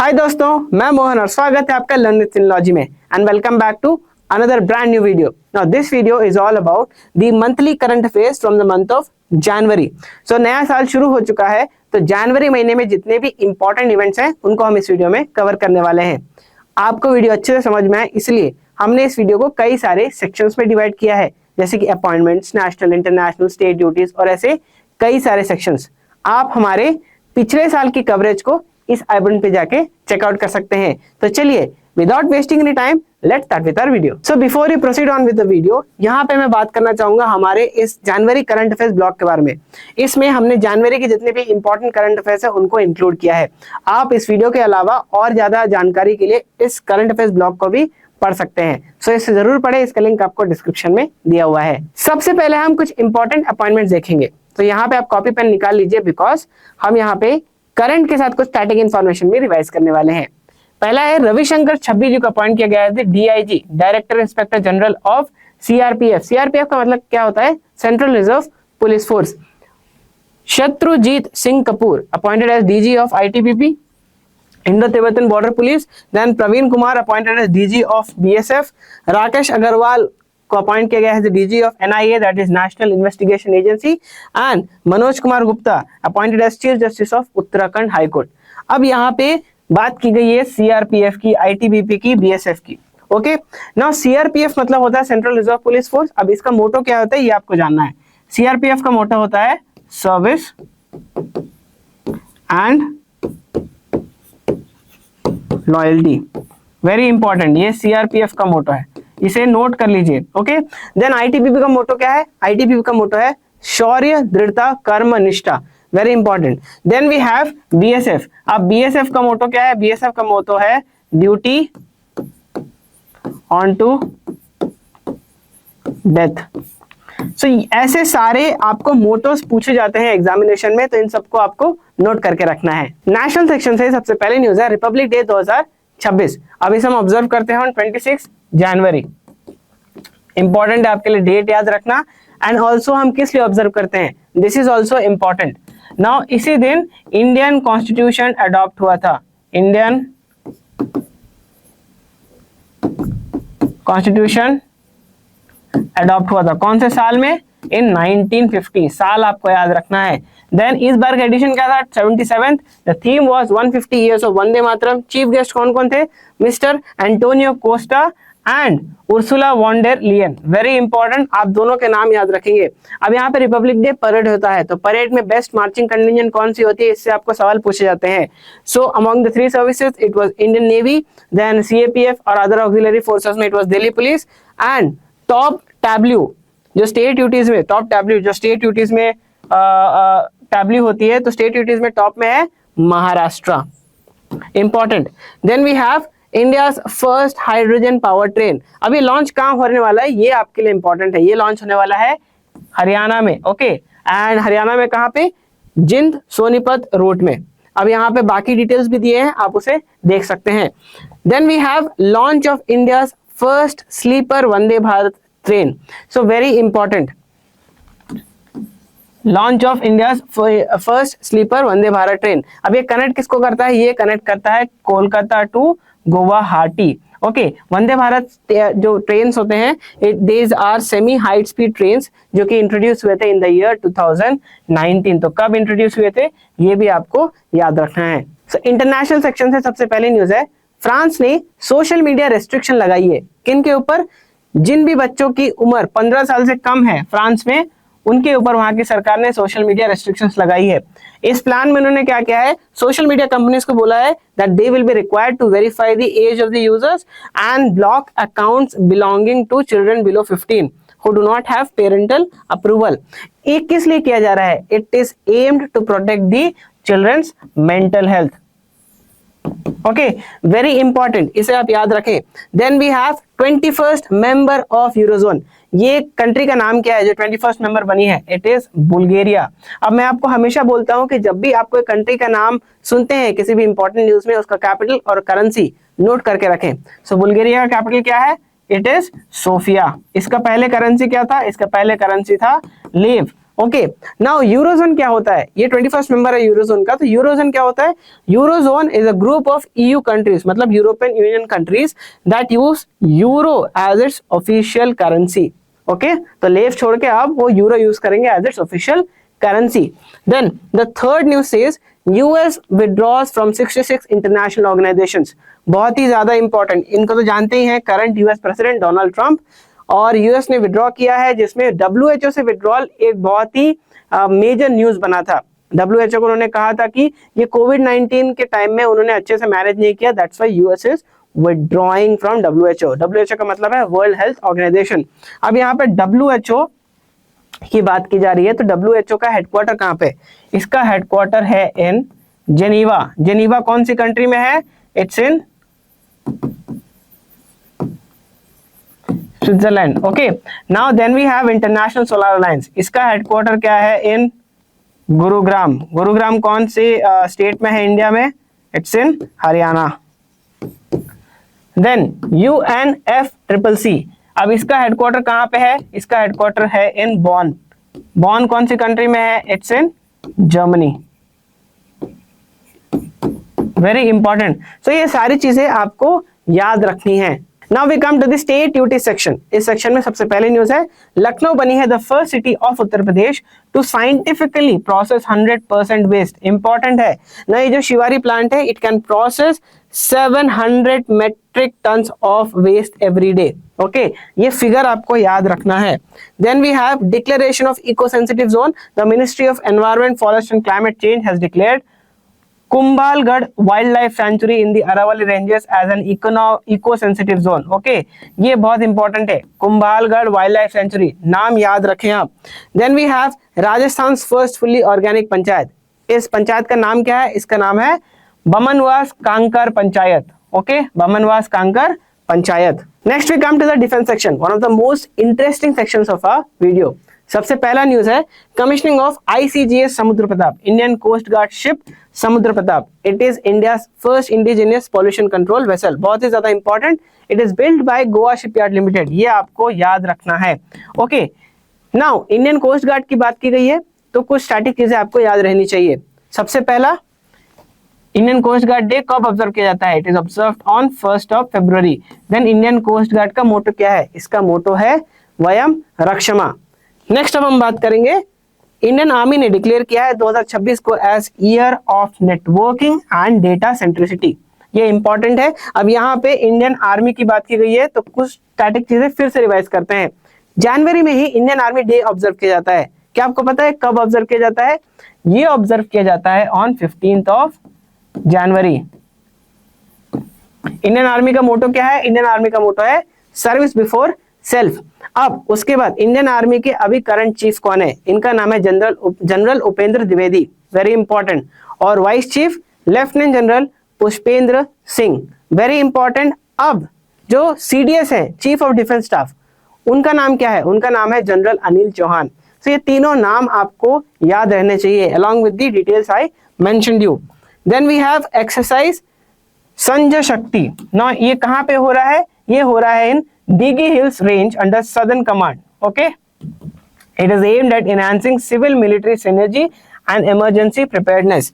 हाय दोस्तों, मैं मोहन और स्वागत है आपका लर्न विद फिनोलॉजी में and welcome back to another brand new video. Now this video is all about the monthly current affairs from the month of January. So नया साल शुरू हो चुका है, तो जनवरी महीने में जितने भी इंपॉर्टेंट इवेंट्स हैं उनको हम इस वीडियो में कवर करने वाले हैं। आपको वीडियो अच्छे से समझ में आए इसलिए हमने इस वीडियो को कई सारे सेक्शंस में डिवाइड किया है, जैसे कि appointments, national, international, state duties और ऐसे कई सारे सेक्शंस। आप हमारे पिछले साल की कवरेज को इस आई बटन पे जाके चेकआउट कर सकते हैं। तो चलिए without wasting any time let's start with our video. So before you proceed on with the video, यहाँ पे मैं बात करना चाहूंगा हमारे इस जनवरी करंट अफेयर्स ब्लॉग के बारे में। इसमें हमने जनवरी के जितने भी इंपॉर्टेंट करंट अफेयर्स है उनको इंक्लूड किया है। आप इस वीडियो के अलावा और ज्यादा जानकारी के लिए इस करंट अफेयर्स ब्लॉग को भी पढ़ सकते हैं। सो इसे जरूर पढ़े, इसका लिंक आपको डिस्क्रिप्शन में दिया हुआ है। सबसे पहले हम कुछ इंपॉर्टेंट अपॉइंटमेंट्स देखेंगे। तो यहाँ पे आप कॉपी पेन निकाल लीजिए, बिकॉज हम यहाँ पे करंट के साथ कुछ स्टैटिक इंफॉर्मेशन भी रिवाइज करने वाले हैं। पहला है रविशंकर छब्बी जी को अपॉइंट किया गया है DIG, director inspector general of CRPF. CRPF का मतलब क्या होता है? Central Reserve Police Force. Shatrujeet Singh Kapoor appointed as DG of ITBP, Indo Tibetan Border Police. Then Praveen Kumar appointed as DG of BSF. Rakesh Agarwal को अपॉइंट किया गया है DG of NIA, that is National Investigation Agency. And Manoj Kumar Gupta appointed as chief justice of Uttarakhand high court. अब यहाँ पे बात की गई है सीआरपीएफ की, आईटीबीपी की, बीएसएफ की। ओके, नाउ सीआरपीएफ मतलब होता है सेंट्रल रिजर्व पुलिस फोर्स। अब इसका मोटो क्या होता है ये आपको जानना है। सीआरपीएफ का मोटो होता है service and loyalty. Very important, ये सीआरपीएफ का मोटो है, इसे नोट कर लीजिए। ओके, देन आईटीबीपी का मोटो क्या है? आईटीबीपी का मोटो है शौर्य, दृढ़ता, कर्म, निष्ठा। Very important. Then we have BSF. अब बीएसएफ का मोटो क्या है? बीएसएफ का मोटो है duty unto death. So ऐसे सारे आपको मोटोस पूछे जाते हैं एग्जामिनेशन में, तो इन सबको आपको नोट करके रखना है। नेशनल सेक्शन से सबसे पहले न्यूज है रिपब्लिक डे 2026। अब इसे हम ऑब्जर्व करते हैं ऑन 26 जनवरी। इंपॉर्टेंट है आपके लिए डेट याद रखना। एंड ऑल्सो हम किस लिए ऑब्जर्व करते हैं, this is also important. Now इसी दिन इंडियन कॉन्स्टिट्यूशन अडॉप्ट हुआ था। इंडियन कॉन्स्टिट्यूशन अडॉप्ट हुआ था कौन से साल में? इन 1950। साल आपको याद रखना है। देन इस बार का एडिशन क्या था? 77th। The theme was 150 years of Vande Mataram. Chief guest कौन कौन थे? Mister Antonio Costa and Ursula von der Leyen. Very important, आप दोनों के नाम याद रखेंगे। अब यहाँ पे रिपब्लिक डे परेड होता है, तो परेड में बेस्ट मार्चिंग कंटिजेंट कौन सी होती है, इससे आपको सवाल पूछे जाते हैं। So among the three services it was Indian Navy, then CAPF और अदर ऑक्सिलरी फोर्सेस में it was Delhi police. And top tableau जो स्टेट ड्यूटीज में, टॉप टैब्ल्यू जो स्टेट ड्यूटीज में टैब्ल्यू होती है, तो स्टेट ड्यूटीज में टॉप में है Maharashtra. Important. Then we have India's first hydrogen power train. अभी लॉन्च कहाँ होने वाला है ये आपके लिए इंपॉर्टेंट है। ये लॉन्च होने वाला है हरियाणा में। ओके, एंड हरियाणा में कहाँ पे? जिंद सोनीपत रूट में। अब यहाँ पे बाकी डिटेल्स भी दिए हैं, आप उसे देख सकते हैं। Then we have launch of India's first sleeper Vande Bharat train. So very important, launch of India first sleeper Vande Bharat train. अब ये कनेक्ट किसको करता है? ये कनेक्ट करता है कोलकाता टू गुवाहाटी। ओके, वंदे भारत जो ट्रेन्स होते हैं these are semi high speed trains जो कि इंट्रोड्यूस हुए थे इन द ईयर 2019। तो कब इंट्रोड्यूस हुए थे ये भी आपको याद रखना है। सो इंटरनेशनल सेक्शन से सबसे पहले न्यूज है फ्रांस ने सोशल मीडिया रेस्ट्रिक्शन लगाई है। किन के ऊपर? जिन भी बच्चों की उम्र 15 साल से कम है फ्रांस में, उनके ऊपर वहां की सरकार ने सोशल मीडिया रेस्ट्रिक्शंस लगाई है। इस प्लान में उन्होंने क्या किया है? सोशल मीडिया कंपनीज को बोला है that they will be required to verify the age of the users and block accounts belonging to children below 15 who do not have parental approval। ये किस लिए किया जा रहा है? It is aimed to protect the children's mental health। Okay, very important, इसे आप याद रखें। Then we have 21st member of Eurozone. ये कंट्री का नाम क्या है जो 21st मेंबर बनी है? It is Bulgaria. अब मैं आपको हमेशा बोलता हूं कि जब भी आपको एक कंट्री का नाम सुनते हैं किसी भी इंपॉर्टेंट न्यूज में, उसका कैपिटल और करेंसी नोट करके रखें। सो बुल्गारिया का कैपिटल क्या है? It is Sofia. इसका पहले करेंसी क्या था? इसका पहले करेंसी था लेव। ओके, नाउ यूरोजोन क्या होता है? ये 21st मेंबर है यूरोजोन का। तो यूरोजोन क्या होता है? Eurozone is a group of EU countries, मतलब European Union countries that use euro as its official currency. Okay, तो लेफ्ट छोड़ के आप वो यूरो यूज करेंगे as its official currency. Then the third news says US withdraws from 66 international organisations. बहुत ही ज्यादा इंपॉर्टेंट, इनको तो जानते ही हैं, current US president Donald Trump, और यूएस ने विड्रॉ किया है, जिसमें डब्ल्यूएचओ से विड्रॉल एक बहुत ही मेजर न्यूज बना था। डब्ल्यूएचओ को उन्होंने कहा था कि ये कोविड-19 के टाइम में उन्होंने अच्छे से मैनेज नहीं किया, that's why US is withdrawing from WHO. WHO का मतलब है वर्ल्ड हेल्थ ऑर्गेनाइजेशन। अब यहाँ पे डब्ल्यूएचओ की बात की जा रही है, तो डब्ल्यूएचओ का हेडक्वार्टर कहाँ पे? इसका हेडक्वार्टर है इन जेनीवा। जेनीवा कौन सी कंट्री में है? It's in Switzerland. Okay, now then we have international solar alliance. इसका हेडक्वार्टर क्या है? इन गुरुग्राम। गुरुग्राम कौन सी स्टेट में है इंडिया में? It's in Haryana. Then UNFCCC, अब इसका हेडक्वार्टर कहां पे है? इसका हेडक्वार्टर है इन बॉन। बॉन कौन सी कंट्री में है? It's in Germany. Very important. So ये सारी चीजें आपको याद रखनी है। Now we come to the state duty section. इस सेक्शन में सबसे पहले न्यूज है, लखनऊ बनी है the first city of Uttar Pradesh to scientifically process 100% waste. Important है ना, ये जो शिवारी प्लांट है, it can process 700 metric tons of waste every day. Okay, ये फिगर आपको याद रखना है। Then we have declaration of eco sensitive zone. The ministry of environment, forest and climate change has declared Kumbhalgarh wildlife sanctuary in the Aravalli ranges as an eco sensitive zone. Okay, ये बहुत important है, Kumbhalgarh wildlife century, नाम याद रखें आप। Then we have Rajasthan first fully organic panchayat. इस पंचायत का नाम क्या है? इसका नाम है Bamanwas Kankar panchayat. Okay, Bamanwas Kankar panchayat. Next we come to the defence section, one of the most interesting sections of a video. सबसे पहला न्यूज है commissioning of ICGS Samudra Pratap, Indian coast guard ship Samudra Pratap. It is India first indigenous pollution control vessel. बहुत ही ज्यादा important, it is build by Goa shipyard limited. ये आपको याद रखना है। Okay, now Indian coast guard की बात की गई है, तो कुछ स्टैटिक चीजें आपको याद रहनी चाहिए। सबसे पहला, इंडियन कोस्ट गार्ड डे कब ऑब्जर्व किया जाता है? इट इज ऑब्जर्व्ड ऑन 1 फरवरी। देन इंडियन कोस्ट गार्ड का मोटो क्या है? इसका मोटो है वयम रक्षमा। नेक्स्ट अब हम बात करेंगे, इंडियन आर्मी ने डिक्लेयर किया है 2026 को as year of networking and data centricity. ये इंपॉर्टेंट है। अब यहाँ पे इंडियन आर्मी की बात की गई है, तो कुछ स्टैटिक चीजें फिर से रिवाइज करते हैं। जनवरी में ही इंडियन आर्मी डे ऑब्जर्व किया जाता है। क्या आपको पता है कब ऑब्जर्व किया जाता है? ये ऑब्जर्व किया जाता है ऑन 15 जनवरी। इंडियन आर्मी का मोटो क्या है? इंडियन आर्मी का मोटो है सर्विस बिफोर सेल्फ। अब उसके बाद इंडियन आर्मी के अभी करंट चीफ कौन है? इनका नाम है general Upendra Dwivedi, very important. और vice chief lieutenant general Pushpendra Singh, very important. अब जो CDS है, चीफ ऑफ डिफेंस स्टाफ, उनका नाम क्या है? उनका नाम है जनरल अनिल चौहान। तो ये तीनों नाम आपको याद रहने चाहिए along with the details I mentioned you. Then we have exercise Sanjay Shakti. ना ये कहां पे हो रहा है? ये हो रहा है इन Digi Hills Range under Southern Command. Okay, it is aimed at enhancing civil-military synergy and emergency preparedness.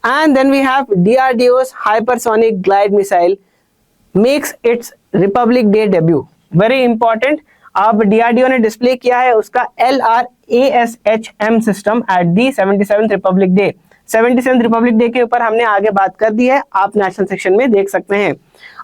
And then we have DRDO's hypersonic glide missile makes its Republic Day debut. Very important. अब DRDO ने display किया है उसका LRASHM system at the 77th Republic Day. 77th Republic Day के ऊपर हमने आगे बात कर दी है, आप नेशनल सेक्शन में देख सकते हैं।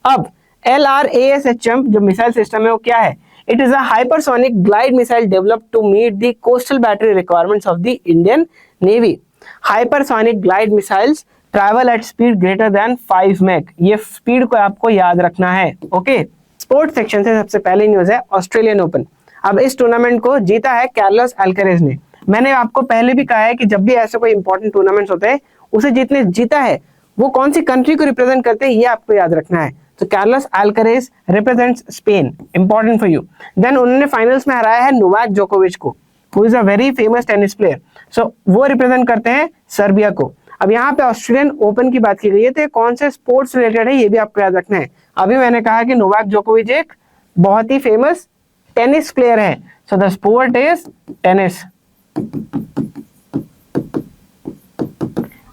अब LRASHM जो मिसाइल सिस्टम है वो क्या है? It is a hypersonic glide missile developed to meet the coastal battery requirements of the Indian navy. Hypersonic glide missiles travel at speed greater than 5 Mach. ये स्पीड को आपको याद रखना है। ओके, स्पोर्ट्स सेक्शन से सबसे पहले न्यूज है ऑस्ट्रेलियन ओपन। अब इस टूर्नामेंट को जीता है कार्लोस अल्करेज ने। मैंने आपको पहले भी कहा है कि जब भी ऐसे कोई इंपॉर्टेंट टूर्नामेंट्स होते हैं, उसे जीता है वो कौन सी कंट्री को रिप्रेजेंट करते हैं, ये आपको याद रखना है। तो Carlos Alcaraz represents Spain, important for you. Then उन्होंने फाइनल्स में हराया है नोवाक जोकोविच को, who is a very famous tennis player. So वो रिप्रेजेंट करते हैं सर्बिया को। अब यहाँ पे ऑस्ट्रेलियन ओपन की बात की गई है, तो कौन से स्पोर्ट्स रिलेटेड है ये भी आपको याद रखना है। अभी मैंने कहा कि नोवाक जोकोविच एक बहुत ही फेमस टेनिस प्लेयर है, so the sport is tennis.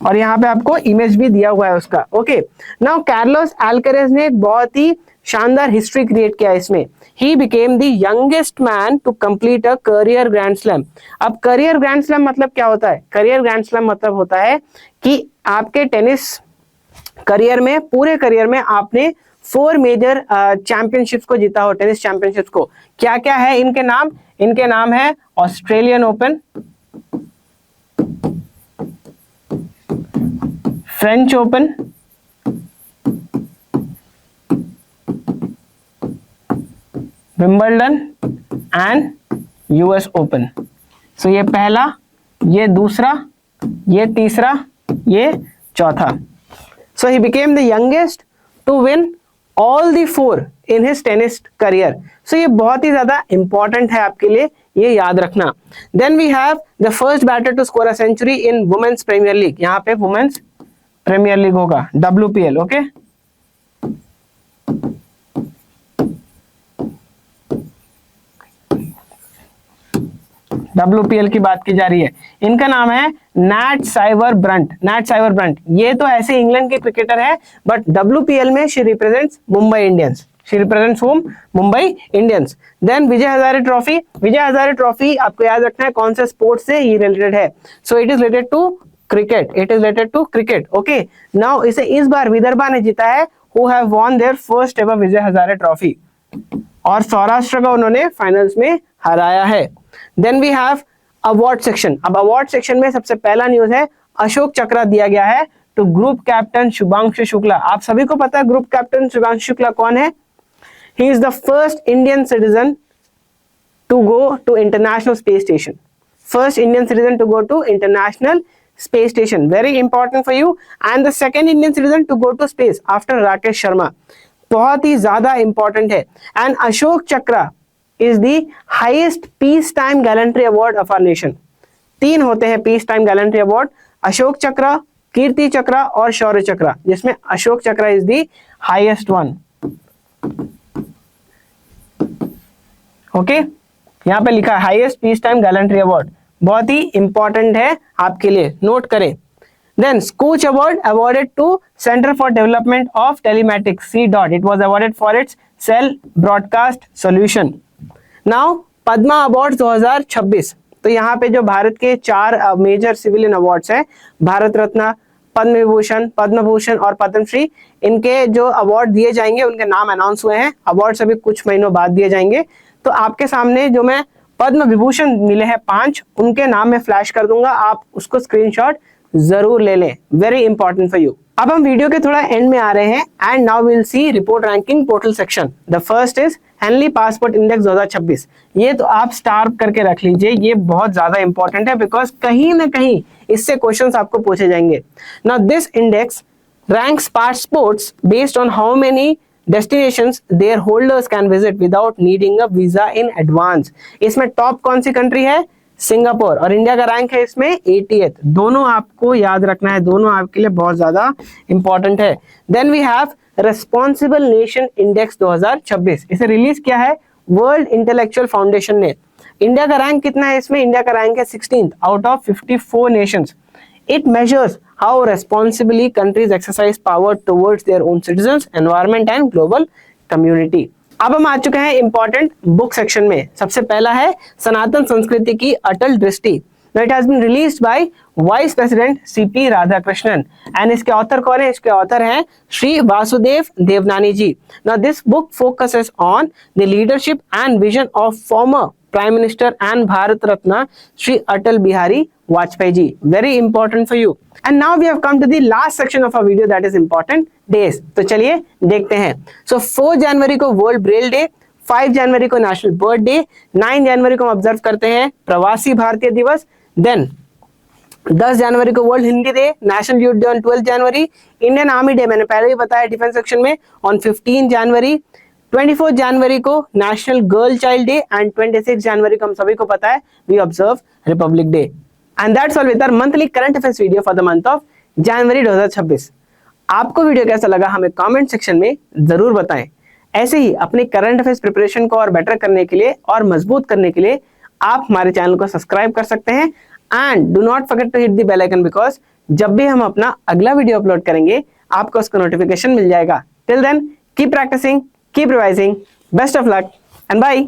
और यहाँ पे आपको इमेज भी दिया हुआ है उसका। ओके, नाउ कार्लोस अल्कारेज ने एक बहुत ही शानदार हिस्ट्री क्रिएट किया इसमें। He became the youngest man to complete a career grand slam. अब करियर ग्रैंड स्लैम मतलब क्या होता है? करियर ग्रैंड स्लैम मतलब होता है कि आपके टेनिस करियर में, पूरे करियर में आपने 4 मेजर चैंपियनशिप्स को जीता हो, टेनिस चैंपियनशिप्स को। क्या क्या है इनके नाम? इनके नाम है Australian Open, French Open, Wimbledon and US Open. So ये पहला, ये दूसरा, ये तीसरा, ये चौथा। So he became the youngest to win all the 4 in his tennis career. So ये बहुत ही ज्यादा इंपॉर्टेंट है आपके लिए, ये याद रखना। Then we have the first batter to score a century in women's premier league. यहाँ पे वुमेन्स प्रीमियर लीग होगा, WPL। ओके, WPL की बात की जा रही है। इनका नाम है Nat Sciver Brunt. Nat Sciver Brunt ये तो ऐसे इंग्लैंड के क्रिकेटर है, बट WPL में she represents Mumbai Indians. She represents home Mumbai Indians. Then Vijay Hazare trophy. Vijay Hazare trophy आपको याद रखना है कौन से स्पोर्ट्स से ये रिलेटेड है। So it is related to cricket. It is related to cricket. Okay, now इसे इस बार विदर्भा ने जीता है, who have won their first ever Vijay Hazare trophy, और सौराष्ट्र का उन्होंने फाइनल्स में हराया है। Then we have award section. अब अवार्ड सेक्शन में सबसे पहला न्यूज है अशोक चक्र दिया गया है to group captain Shubhanshu Shukla. आप सभी को पता है ग्रुप कैप्टन शुभांशु शुक्ला कौन है? He is the first Indian citizen to go to international space station. First Indian citizen to go to international space station, very important for you. And the second Indian citizen to go to space after Rakesh Sharma. बहुत ही ज्यादा important है। And Ashok Chakra is the highest peace time gallantry award of our nation. 3 होते हैं peace time gallantry award, Ashok Chakra, Kirti चक्र और शौर्य चक्र, जिसमें Ashok Chakra is the highest one. Okay, यहां पे लिखा है highest peace time gallantry award, बहुत ही इंपॉर्टेंट है आपके लिए, नोट करें। Then Scooch Award awarded to Center for Development of Telematics, C. It was awarded for its cell broadcast solution. Now Padma award 2026। तो यहाँ पे जो भारत के 4 मेजर सिविलियन अवार्ड्स हैं, भारत रत्न, पद्म विभूषण, पद्म भूषण और पद्मश्री, इनके जो अवार्ड दिए जाएंगे उनके नाम अनाउंस हुए हैं। अवार्ड अभी कुछ महीनों बाद दिए जाएंगे। तो आपके सामने जो मैं पद्म विभूषण मिले हैं 5, उनके नाम में फ्लैश कर दूंगा, आप उसको स्क्रीनशॉट जरूर ले लें, वेरी इंपॉर्टेंट फॉर यू। अब हम वीडियो के थोड़ा एंड में आ रहे हैं and now will see report ranking portal section. The first is Henley passport index 2026। ये तो आप स्टार करके रख लीजिए, ये बहुत ज्यादा इंपॉर्टेंट है बिकॉज कहीं ना कहीं इससे क्वेश्चंस आपको पूछे जाएंगे। Now this index ranks passports based on how many destinations their holders can visit without needing a visa in advance। इसमें टॉप कौन सी कंट्री है? सिंगापुर, और इंडिया का रैंक है इसमें 80th। दोनों आपको याद रखना है, दोनों आपके लिए बहुत ज्यादा इंपॉर्टेंट है। Then we have responsible nation index 2026। इसे रिलीज किया है वर्ल्ड इंटेलेक्चुअल फाउंडेशन ने। इंडिया का रैंक कितना है इसमें? इंडिया का रैंक है 16th out of 54 nations. It measures how responsibly countries exercise power towards their own citizens, environment and global community। अब हम आ चुके हैं इंपॉर्टेंट बुक सेक्शन में। सबसे पहला है सनातन संस्कृति की अटल दृष्टि। It has been released by vice president CP Radhakrishnan and इसके ऑथर कौन है? इसके ऑथर हैं श्री वासुदेव देवनानी जी। Now this book focuses on the leadership and vision of former Prime Minister and Bharat Ratna Shri Atal Bihari Vajpayee ji. Very important for you. And now we have come to the last section of our video, that is important days. तो चलिए देखते हैं। So 4 जनवरी को world Braille day, 5 जनवरी को national bird day, 9 जनवरी को हम observe करते हैं प्रवासी भारतीय दिवस। देन 10 जनवरी को world Hindi day, national youth day on 12 जनवरी, इंडियन आर्मी डे मैंने पहले ही बताया डिफेंस सेक्शन में ऑन 15 जनवरी, 24 जनवरी को national girl child day and 26 जनवरी को हम सभी को पता है we observe republic day. And that's all with our monthly current affairs video for the month of January 2026। आपको वीडियो कैसा लगा हमें कमेंट सेक्शन में जरूर बताएं। ऐसे ही अपनी करंट अफेयर्स प्रिपरेशन को और बेटर करने के लिए और मजबूत करने के लिए आप हमारे चैनल को सब्सक्राइब कर सकते हैं and do not forget to hit the bell icon because जब भी हम अपना अगला वीडियो अपलोड करेंगे आपको उसका नोटिफिकेशन मिल जाएगा. Till then keep practising, keep revising, best of luck and bye.